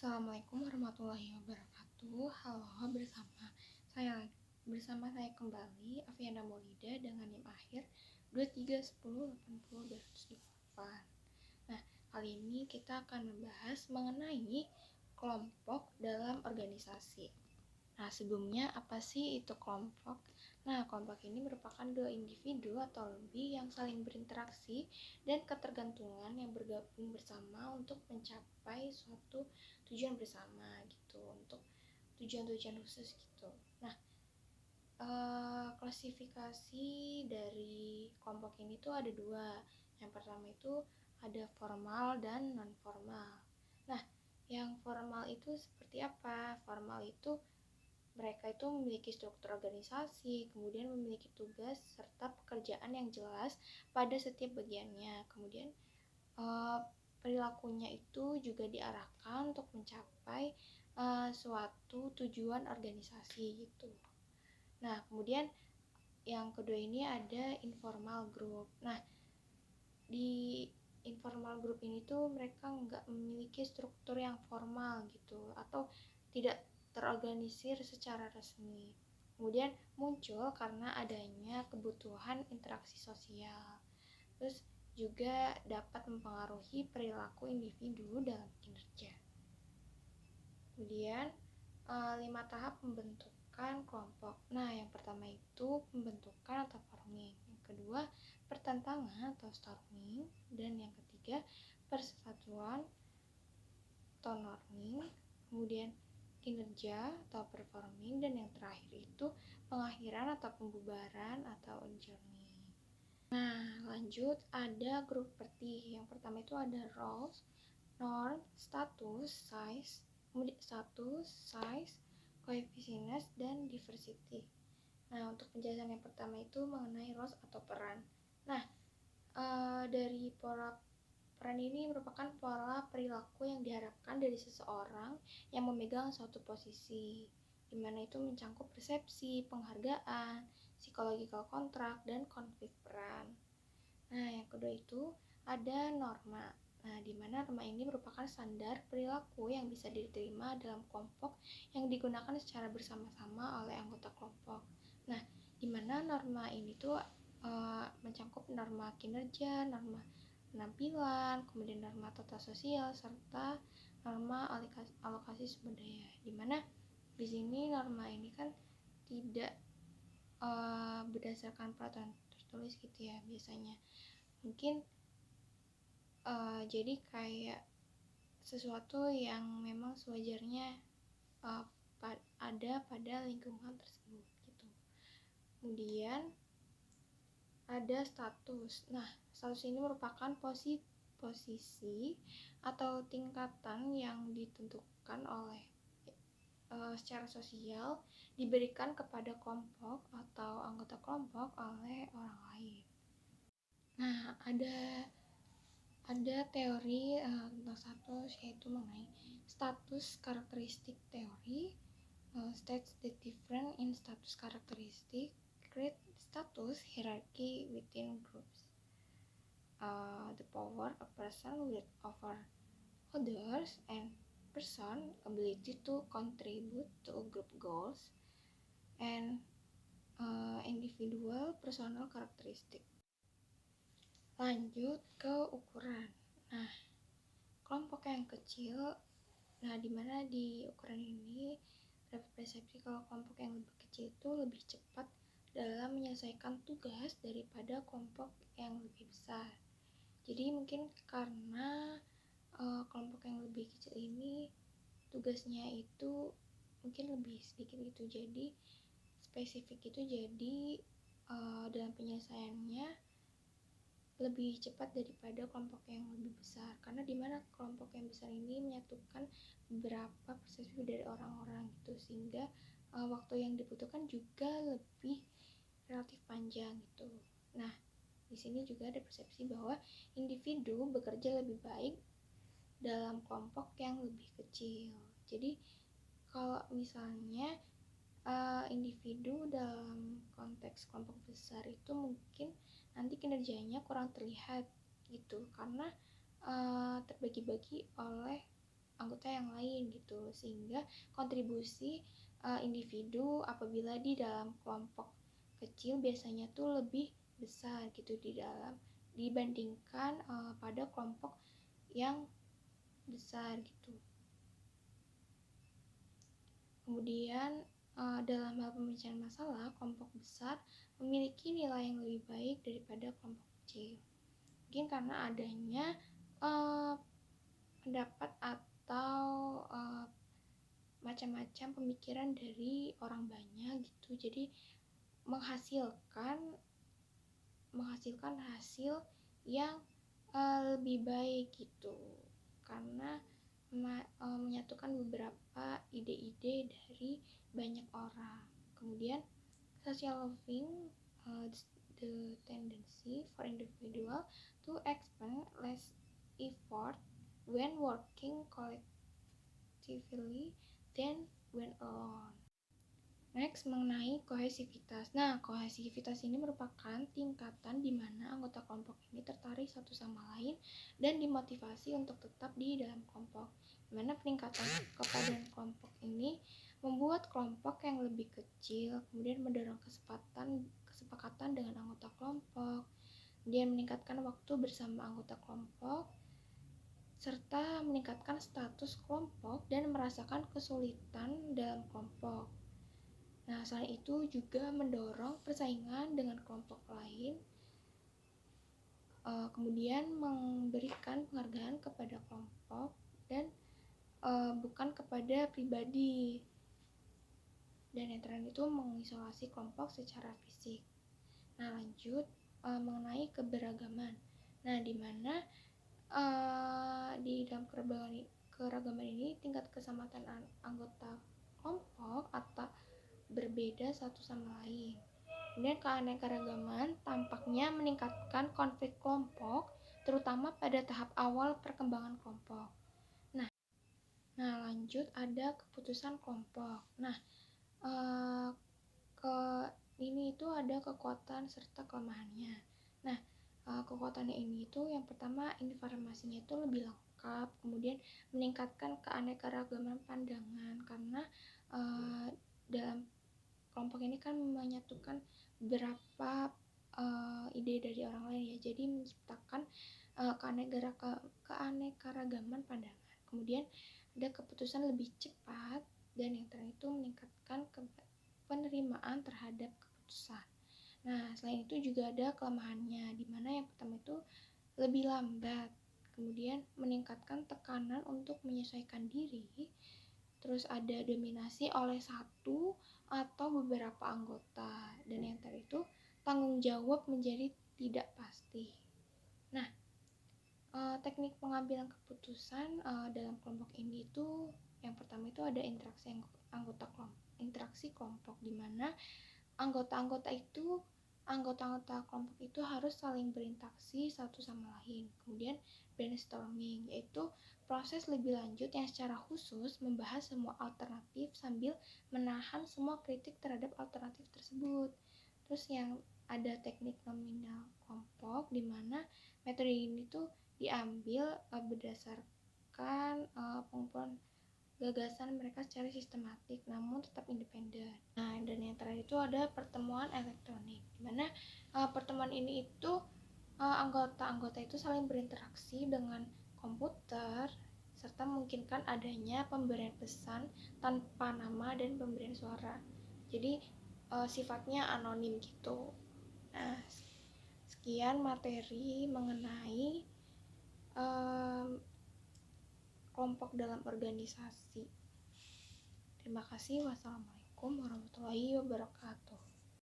Assalamualaikum warahmatullahi wabarakatuh. Halo, bersama saya kembali Afiana Maulida dengan NIM akhir 231080208. Nah, kali ini kita akan membahas mengenai kelompok dalam organisasi. Nah, sebelumnya apa sih itu kelompok? Nah, kelompok ini merupakan dua individu atau lebih yang saling berinteraksi dan ketergantungan yang bergabung bersama untuk mencapai suatu tujuan bersama gitu, untuk tujuan-tujuan khusus gitu. Nah, klasifikasi dari kelompok ini tuh ada dua. Yang pertama itu ada formal dan non formal. Nah, yang formal itu seperti apa? Formal itu mereka itu memiliki struktur organisasi, kemudian memiliki tugas serta pekerjaan yang jelas pada setiap bagiannya. Kemudian perilakunya itu juga diarahkan untuk mencapai suatu tujuan organisasi gitu. Nah, kemudian yang kedua ini ada informal group. Nah, di informal group ini tuh mereka nggak memiliki struktur yang formal gitu, atau tidak terorganisir secara resmi. Kemudian muncul karena adanya kebutuhan interaksi sosial. Terus juga dapat mempengaruhi perilaku individu dalam kinerja. Kemudian 5 tahap pembentukan kelompok. Nah, yang pertama itu pembentukan atau forming. Yang kedua, pertentangan atau storming. Dan yang ketiga, persatuan atau norming. Kemudian kinerja atau performing. Dan yang terakhir itu pengakhiran atau pembubaran atau adjourning. Nah, lanjut ada grup seperti yang pertama itu ada roles, norm, status, size, coefficients, dan diversity. Nah, untuk penjelasan yang pertama itu mengenai roles atau peran. Nah, dari pola peran ini merupakan pola perilaku yang diharapkan dari seseorang yang memegang suatu posisi, di mana itu mencangkup persepsi, penghargaan, psychological kontrak, dan konflik peran. Nah, yang kedua itu ada norma. Nah, di mana norma ini merupakan standar perilaku yang bisa diterima dalam kelompok yang digunakan secara bersama-sama oleh anggota kelompok. Nah, di mana norma ini tuh mencakup norma kinerja, norma penampilan, kemudian norma tata sosial, serta norma alokasi sumber daya. Di mana di sini norma ini kan tidak berdasarkan peraturan tertulis gitu ya biasanya. Mungkin jadi kayak sesuatu yang memang sewajarnya ada pada lingkungan tersebut gitu. Kemudian ada status. Nah, status ini merupakan posisi atau tingkatan yang ditentukan oleh secara sosial diberikan kepada kelompok atau anggota kelompok oleh orang lain. Nah, ada teori tentang status, yaitu mengenai status karakteristik teori, states the difference in status characteristic, create status hierarchy within groups. The power a person with over others and person ability to contribute to group goals and individual personal characteristic. Lanjut ke ukuran. Nah, kelompok yang kecil, dimana di ukuran ini dapat persepsi kalau kelompok yang lebih kecil itu lebih cepat dalam menyelesaikan tugas daripada kelompok yang lebih besar. Jadi mungkin karena kelompok yang lebih kecil ini tugasnya itu mungkin lebih sedikit gitu, jadi spesifik itu, jadi dalam penyelesaiannya lebih cepat daripada kelompok yang lebih besar, karena dimana kelompok yang besar ini menyatukan beberapa persepsi dari orang-orang gitu, sehingga waktu yang dibutuhkan juga lebih relatif panjang gitu. Nah, di sini juga ada persepsi bahwa individu bekerja lebih baik dalam kelompok yang lebih kecil. Jadi kalau misalnya individu dalam konteks kelompok besar itu mungkin nanti kinerjanya kurang terlihat gitu, karena terbagi-bagi oleh anggota yang lain gitu, sehingga kontribusi individu apabila di dalam kelompok kecil biasanya tuh lebih besar gitu dibandingkan pada kelompok yang besar gitu. Kemudian dalam hal pemecahan masalah, kelompok besar memiliki nilai yang lebih baik daripada kelompok kecil. Mungkin karena adanya pendapat atau macam-macam pemikiran dari orang banyak gitu. Jadi menghasilkan hasil yang lebih baik gitu. Karena menyatukan beberapa ide-ide dari banyak orang. Kemudian social loving the tendency for individual to expend less effort when working collectively than when alone. Next, mengenai kohesivitas. Nah, kohesivitas ini merupakan tingkatan di mana anggota kelompok ini tertarik satu sama lain dan dimotivasi untuk tetap di dalam kelompok. Di mana peningkatan kepadaan kelompok ini membuat kelompok yang lebih kecil, kemudian mendorong kesepakatan dengan anggota kelompok, kemudian meningkatkan waktu bersama anggota kelompok, serta meningkatkan status kelompok dan merasakan kesulitan dalam kelompok. Nah, selain itu juga mendorong persaingan dengan kelompok lain, kemudian memberikan penghargaan kepada kelompok dan bukan kepada pribadi. Dan yang terakhir itu mengisolasi kelompok secara fisik. Nah, lanjut mengenai keberagaman. Nah, di mana di dalam keragaman ini tingkat kesamaan anggota kelompok atau berbeda satu sama lain. Kemudian keanekaragaman tampaknya meningkatkan konflik kelompok, terutama pada tahap awal perkembangan kelompok. Nah lanjut ada keputusan kelompok. Nah, ini itu ada kekuatan serta kelemahannya. Nah, kekuatannya ini itu yang pertama informasinya itu lebih lengkap, kemudian meningkatkan keanekaragaman pandangan karena dalam kelompok ini kan menyatukan beberapa ide dari orang lain ya, jadi menciptakan keanekaragaman pandangan. Kemudian ada keputusan lebih cepat, dan yang terakhir itu meningkatkan penerimaan terhadap keputusan. Nah, selain itu juga ada kelemahannya, di mana yang pertama itu lebih lambat, kemudian meningkatkan tekanan untuk menyesuaikan diri, terus ada dominasi oleh satu atau beberapa anggota, dan yang terakhir itu tanggung jawab menjadi tidak pasti. Nah, teknik pengambilan keputusan dalam kelompok ini itu yang pertama itu ada interaksi kelompok, di mana anggota-anggota kelompok itu harus saling berinteraksi satu sama lain. Kemudian brainstorming, yaitu proses lebih lanjut yang secara khusus membahas semua alternatif sambil menahan semua kritik terhadap alternatif tersebut. Terus yang ada teknik nominal kelompok, di mana metode ini tuh diambil berdasarkan pengumpulan gagasan mereka secara sistematik namun tetap independen. Nah, dan yang terakhir itu ada pertemuan elektronik, di mana pertemuan ini itu anggota-anggota itu saling berinteraksi dengan komputer serta memungkinkan adanya pemberian pesan tanpa nama dan pemberian suara. Jadi sifatnya anonim gitu. Nah, sekian materi mengenai kelompok dalam organisasi. Terima kasih. Wassalamualaikum warahmatullahi wabarakatuh.